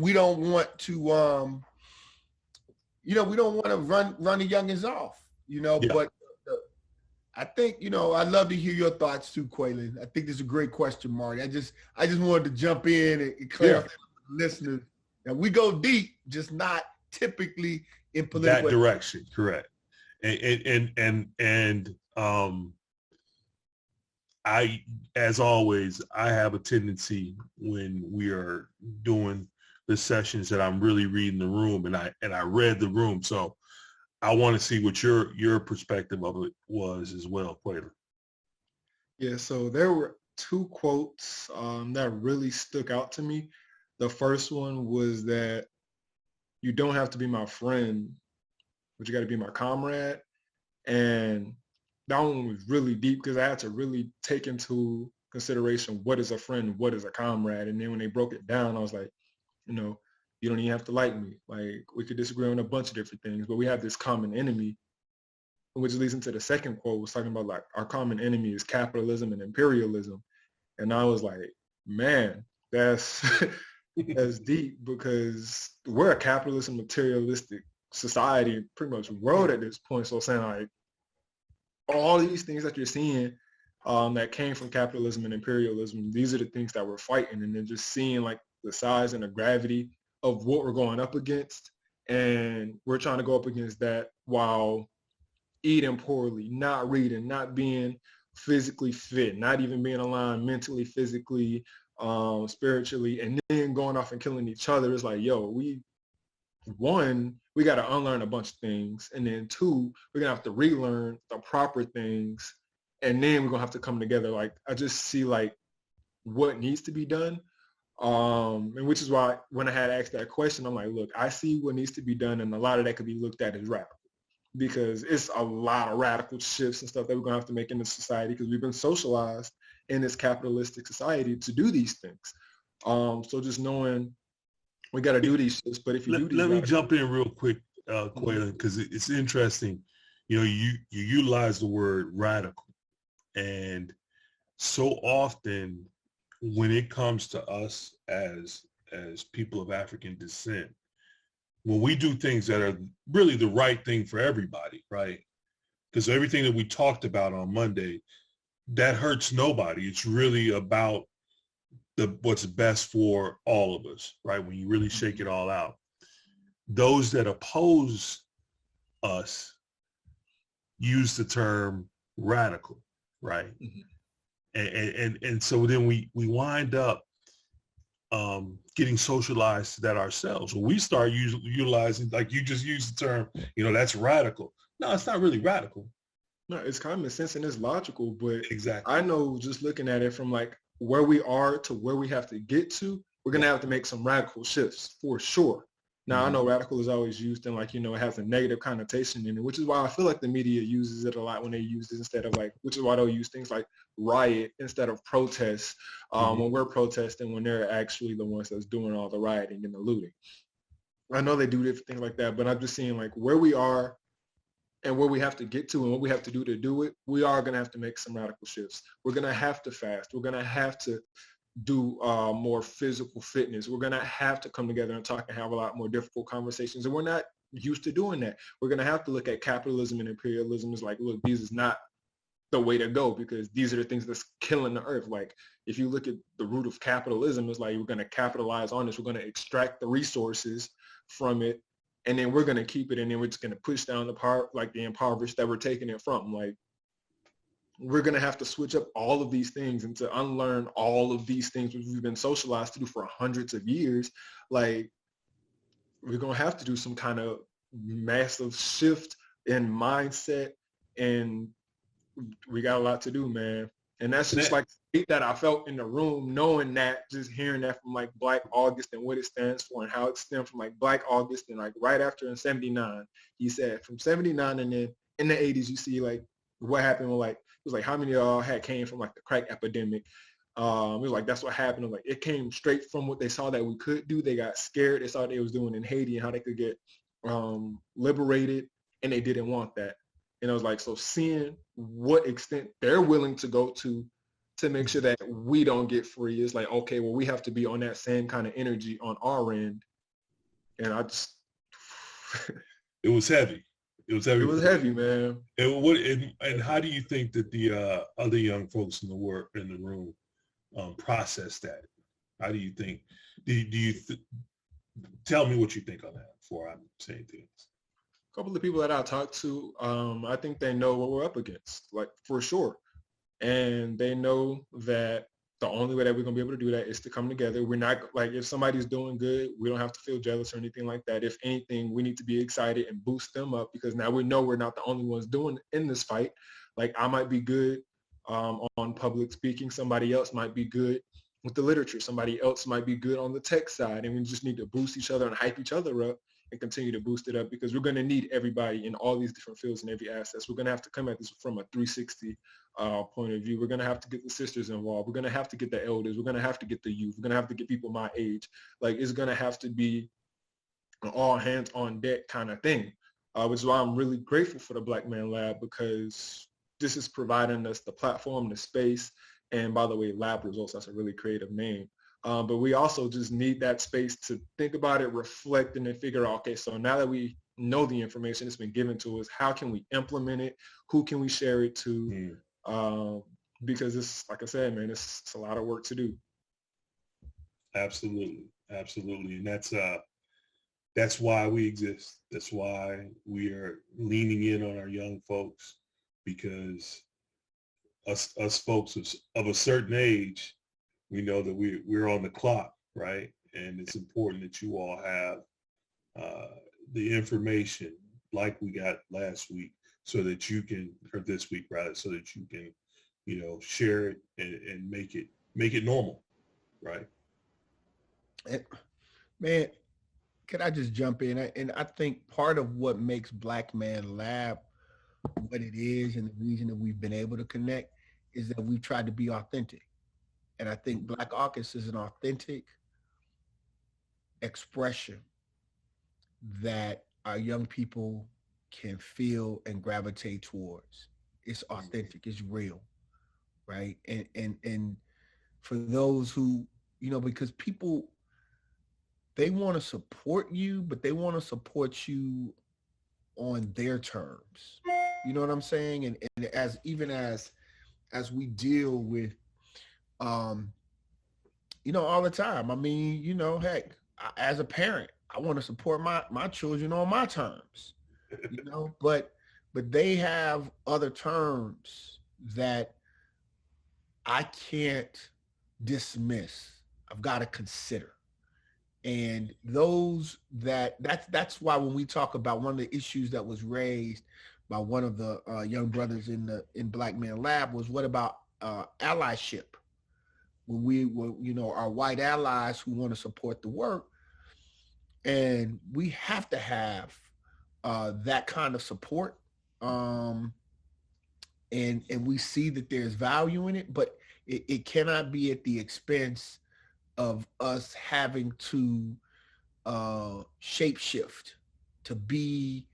we don't want to, we don't want to run the youngins off, Yeah. But I think, I'd love to hear your thoughts too, Qualon. I think this is a great question, Marty. I just wanted to jump in and clarify for the listeners. Now, we go deep, just not typically in political that direction. Correct. And I, as always, I have a tendency when we are doing the sessions that I'm really reading the room, and I read the room. So I want to see what your perspective of it was as well, Qualon. Yeah, so there were two quotes that really stuck out to me. The first one was that you don't have to be my friend, but you got to be my comrade. And that one was really deep because I had to really take into consideration what is a friend, what is a comrade. And then when they broke it down, I was like, you don't even have to like me. Like, we could disagree on a bunch of different things, but we have this common enemy, which leads into the second quote, was talking about like our common enemy is capitalism and imperialism. And I was like, man, that's that's deep, because we're a capitalist and materialistic society, pretty much world at this point. So saying like all these things that you're seeing that came from capitalism and imperialism, these are the things that we're fighting. And then just seeing like the size and the gravity of what we're going up against. And we're trying to go up against that while eating poorly, not reading, not being physically fit, not even being aligned mentally, physically, spiritually, and then going off and killing each other. It's like, yo, we got to unlearn a bunch of things. And then two, we're going to have to relearn the proper things. And then we're going to have to come together. Like, I just see like what needs to be done. And which is why when I had asked that question, I'm like, look, I see what needs to be done. And a lot of that could be looked at as radical, because it's a lot of radical shifts and stuff that we're going to have to make in the society, because we've been socialized in this capitalistic society to do these things. So just knowing we got to do these shifts, but if you do these, let me jump in real quick, Qualon, because it's interesting. You utilize the word radical, and so often when it comes to us as people of African descent, when we do things that are really the right thing for everybody, right? Because everything that we talked about on Monday, that hurts nobody. It's really about what's best for all of us, right? When you really shake it all out. Those that oppose us use the term radical, right? Mm-hmm. And so then we wind up getting socialized to that ourselves. When we start utilizing, like you just used the term, that's radical. No, it's not really radical. No, it's common sense and it's logical, but exactly. I know just looking at it from like where we are to where we have to get to, we're going to have to make some radical shifts for sure. Now, I know radical is always used in like, it has a negative connotation in it, which is why I feel like the media uses it a lot when they use it instead of like, which is why they'll use things like riot instead of protest when we're protesting, when they're actually the ones that's doing all the rioting and the looting. I know they do different things like that, but I'm just seeing like where we are and where we have to get to and what we have to do to it. We are going to have to make some radical shifts. We're going to have to fast. We're going to have to do more physical fitness. We're going to have to come together and talk and have a lot more difficult conversations. And we're not used to doing that. We're going to have to look at capitalism and imperialism as like, look, these is not the way to go, because these are the things that's killing the earth. Like, if you look at the root of capitalism, it's like, we're going to capitalize on this. We're going to extract the resources from it, and then we're going to keep it, and then we're just going to push down the part, like the impoverished that we're taking it from. Like, we're going to have to switch up all of these things and to unlearn all of these things which we've been socialized to do for hundreds of years. Like, we're going to have to do some kind of massive shift in mindset, and we got a lot to do, man. And that's just like that I felt in the room, knowing that, just hearing that from like Black August and what it stands for and how it stemmed from like Black August, and like right after in 79, he said from 79, and then in the 80s, you see like what happened with like was like, how many of y'all had came from like the crack epidemic? It was like, that's what happened. Like, it came straight from what they saw that we could do. They got scared. They saw what they was doing in Haiti and how they could get liberated, and they didn't want that. And I was like, so seeing what extent they're willing to go to make sure that we don't get free, it's like, okay, well, we have to be on that same kind of energy on our end. And I just it was heavy. It was heavy. It was heavy, man. And how do you think that the other young folks in the room process that? How do you think? Tell me what you think on that before I say anything else. A couple of people that I talked to, I think they know what we're up against, like for sure. And they know that the only way that we're going to be able to do that is to come together. We're not, like, if somebody's doing good, we don't have to feel jealous or anything like that. If anything, we need to be excited and boost them up, because now we know we're not the only ones doing in this fight. Like, I might be good on public speaking. Somebody else might be good with the literature. Somebody else might be good on the tech side. And we just need to boost each other and hype each other up and continue to boost it up, because we're going to need everybody in all these different fields and every asset. We're going to have to come at this from a 360 point of view. We're going to have to get the sisters involved. We're going to have to get the elders. We're going to have to get the youth. We're going to have to get people my age. Like, it's going to have to be an all hands on deck kind of thing, which is why I'm really grateful for the Black Man Lab, because this is providing us the platform, the space. And by the way, Lab Results, that's a really creative name. But we also just need that space to think about it, reflect, and then figure out, okay, so now that we know the information that's been given to us, how can we implement it? Who can we share it to? Because it's, like I said, man, it's a lot of work to do. Absolutely. Absolutely. And that's why we exist. That's why we are leaning in on our young folks, because us folks of a certain age, we know that we're on the clock, right? And it's important that you all have the information like we got last week, so that you can, or this week rather, so that you can, share it and make it normal, right? And, man, could I just jump in? And I think part of what makes Black Man Lab what it is, and the reason that we've been able to connect, is that we've tried to be authentic. And I think Black AUKUS is an authentic expression that our young people can feel and gravitate towards. It's authentic, it's real, right? And for those who, because people, they want to support you, but they want to support you on their terms. You know what I'm saying? And as we deal with all the time. I mean, heck, as a parent, I want to support my children on my terms, but they have other terms that I can't dismiss. I've got to consider. And that's why when we talk about one of the issues that was raised by one of the young brothers in Black Man Lab was, what about allyship? When we were, our white allies who want to support the work, and we have to have that kind of support, and we see that there's value in it, but it cannot be at the expense of us having to shapeshift to be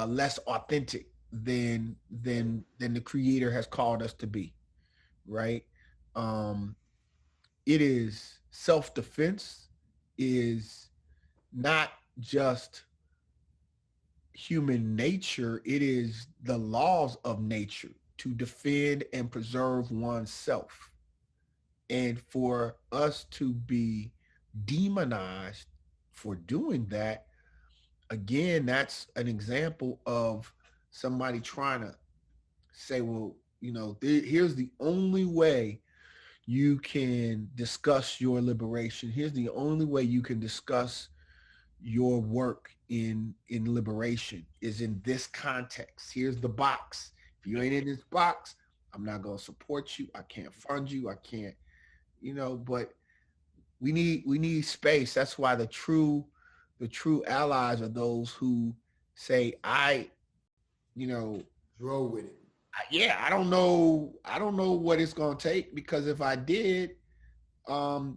less authentic than the Creator has called us to be, right? It is self-defense, is not just human nature. It is the laws of nature to defend and preserve oneself. And for us to be demonized for doing that, again, that's an example of somebody trying to say, well, here's the only way you can discuss your liberation. Here's the only way you can discuss your work in liberation is in this context. Here's the box. If you ain't in this box, I'm not going to support you. I can't fund you. I can't, but we need space. That's why the true allies are those who say, roll with it. Yeah, I don't know. I don't know what it's going to take, because if I did,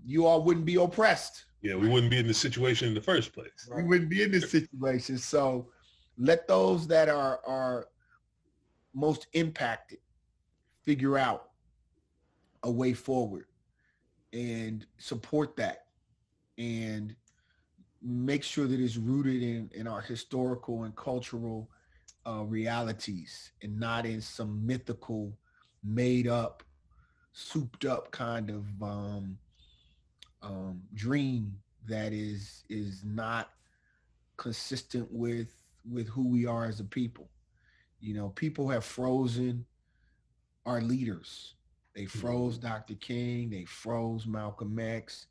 you all wouldn't be oppressed. Yeah, we wouldn't be in this situation in the first place. We wouldn't be in this situation. So let those that are most impacted figure out a way forward and support that, and make sure that it's rooted in our historical and cultural realities, and not in some mythical, made up, souped up kind of dream that is not consistent with who we are as a people. You know, people have frozen our leaders. They froze Dr. King. They froze Malcolm X.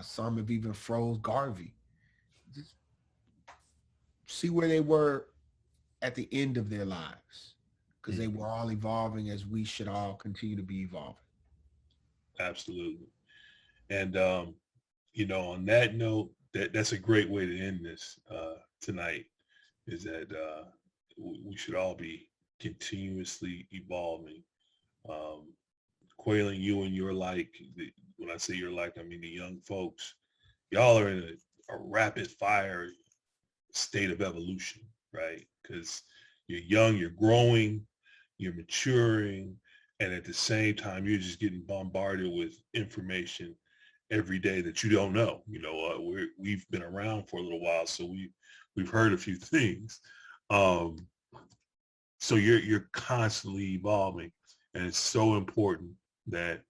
Some have even froze Garvey. Just see where they were at the end of their lives, because they were all evolving as we should all continue to be evolving. Absolutely. And, you know, on that note, that's a great way to end this tonight, is that we should all be continuously evolving. Qualon, you and your like, when I say you're like, I mean the young folks, y'all are in a rapid fire state of evolution, right? Because you're young, you're growing, you're maturing, and at the same time, you're just getting bombarded with information every day that you don't know. You know, we've been around for a little while, so we've heard a few things. So you're constantly evolving, and it's so important that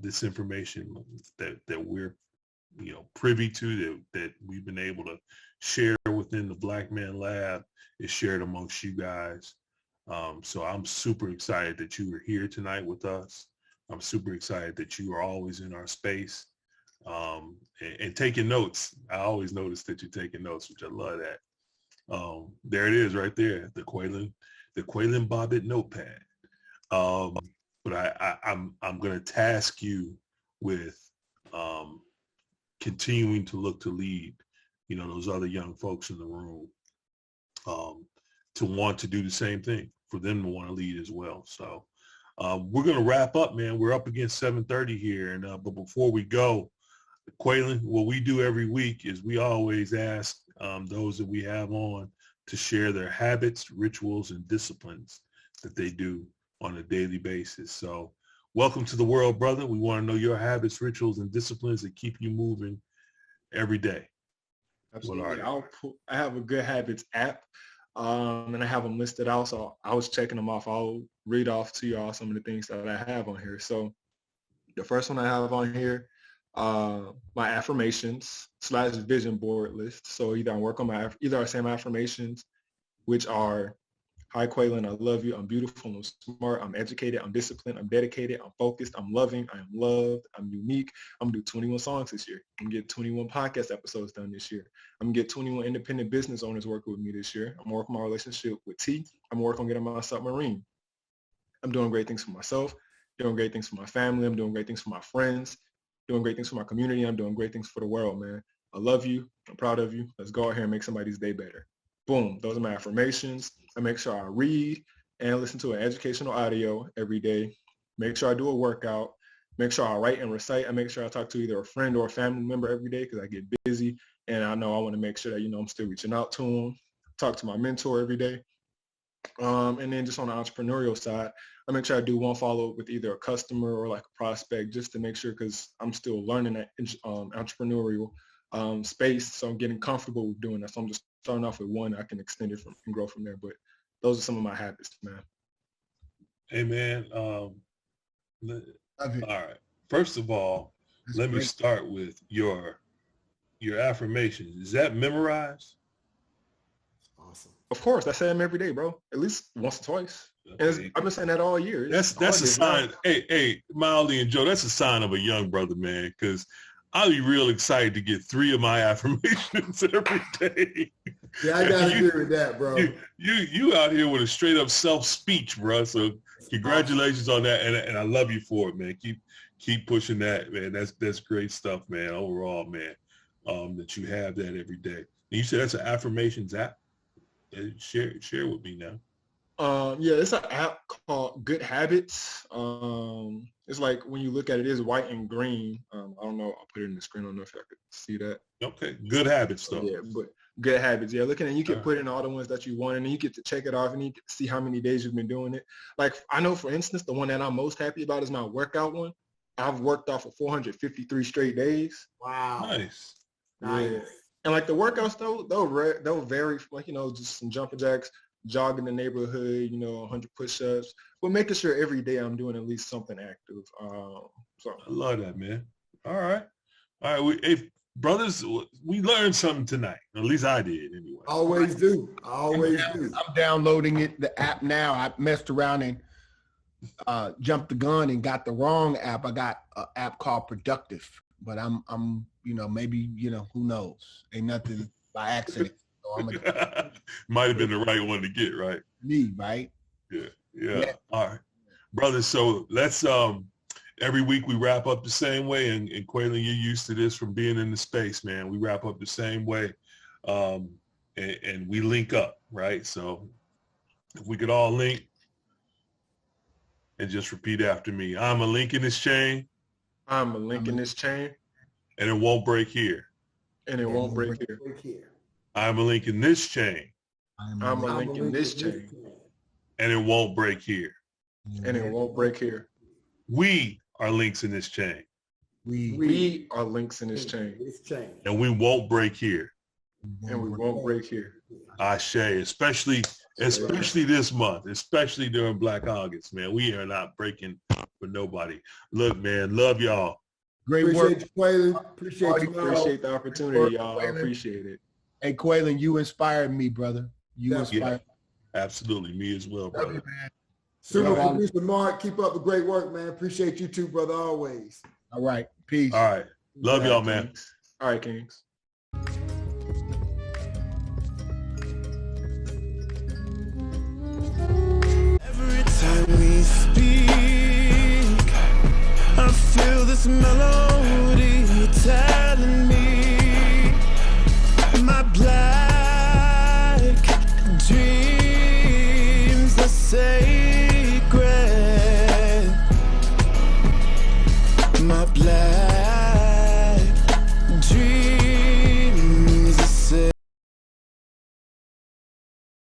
this information that we're, you know, privy to, that we've been able to share within the Black Man Lab is shared amongst you guys. So I'm super excited that you were here tonight with us. I'm super excited that you are always in our space and taking notes. I always notice that you're taking notes, which I love that. There it is right there, the Qualon Bobbitt notepad. But I'm going to task you with continuing to look to lead, you know, those other young folks in the room to want to do the same thing, for them to want to lead as well. So we're going to wrap up, man. We're up against 7:30 here. And but before we go, Qualon, what we do every week is we always ask those that we have on to share their habits, rituals, and disciplines that they do on a daily basis. So welcome to the world, brother. We want to know your habits, rituals, and disciplines that keep you moving every day. Absolutely. I have a Good Habits app, and I have them listed out. So I was checking them off. I'll read off to y'all some of the things that I have on here. So the first one I have on here, my affirmations / vision board list. So either I say my affirmations, which are: hi, Qualon, I love you. I'm beautiful. I'm smart. I'm educated. I'm disciplined. I'm dedicated. I'm focused. I'm loving. I am loved. I'm unique. I'm going to do 21 songs this year. I'm going to get 21 podcast episodes done this year. I'm going to get 21 independent business owners working with me this year. I'm working on my relationship with T. I'm working on getting my submarine. I'm doing great things for myself, doing great things for my family. I'm doing great things for my friends, doing great things for my community. I'm doing great things for the world, man. I love you. I'm proud of you. Let's go out here and make somebody's day better. Boom. Those are my affirmations. I make sure I read and listen to an educational audio every day. Make sure I do a workout. Make sure I write and recite. I make sure I talk to either a friend or a family member every day, because I get busy and I know I want to make sure that, you know, I'm still reaching out to them. Talk to my mentor every day. And then just on the entrepreneurial side, I make sure I do one follow-up with either a customer or like a prospect, just to make sure, because I'm still learning that entrepreneurial space. So I'm getting comfortable with doing that. So I'm just starting off with one. I can extend it and grow from there. But those are some of my habits, man. Hey, man. All right. First of all, let me start with your affirmations. Is that memorized? Awesome. Of course, I say them every day, bro. At least once or twice. Okay. And I've been saying that all year. That's a sign. Hey, Mawuli and Joe, that's a sign of a young brother, man, because I'll be real excited to get 3 of my affirmations every day. Yeah, I gotta agree with that, bro. You out here with a straight up self-speech, bro. So congratulations on that, and I love you for it, man. Keep pushing that, man. That's great stuff, man. Overall, man, that you have that every day. And you said that's an affirmations app. Share with me now. Yeah, it's an app called Good Habits. It's like when you look at it, it's white and green. I don't know. I'll put it in the screen. I don't know if I could see that. Okay, good habits though. Yeah, but Good Habits. Yeah, looking and you can All put in all the ones that you want, and then you get to check it off, and you get to see how many days you've been doing it. Like I know, for instance, the one that I'm most happy about is my workout one. I've worked off of 453 straight days. Wow. Nice. Nice. Yeah. And like the workouts though, they'll vary. Like, you know, just some jumping jacks, jog in the neighborhood, you know, 100 push-ups, but making sure every day I'm doing at least something active. So I love that, man. All right. Hey, brothers, we learned something tonight. At least I did, anyway. Always do. Always do. I'm downloading the app now. I messed around and jumped the gun and got the wrong app. I got an app called Productive, but I'm maybe, who knows? Ain't nothing by accident. So Might have been the right one to get, right? me, right? Yeah. All right. Brothers, so let's every week we wrap up the same way, and Qualon, you're used to this from being in the space, man. We wrap up the same way. And we link up, right? So if we could all link and just repeat after me. I'm a link in this chain. I'm a link in this chain. And it won't break here. And it won't break here. I'm a link in this chain. I'm a link in this chain. And it won't break here. And it won't break here. We are links in this chain. We are links in this chain. And we won't break here. And we won't break here. Ashe, especially this month, especially during Black August, man. We are not breaking for nobody. Look, man, love y'all. Great work. Appreciate you, Qualon. Appreciate you. Appreciate the opportunity, y'all. I appreciate it. Hey, Qualon, you inspired me, brother. You inspired me. Absolutely. Me as well, brother. Super producer Mark, keep up the great work, man. Appreciate you too, brother, always. All right. Peace. All right. Love y'all, man. All right, Kings. Every time we speak, I feel this mellow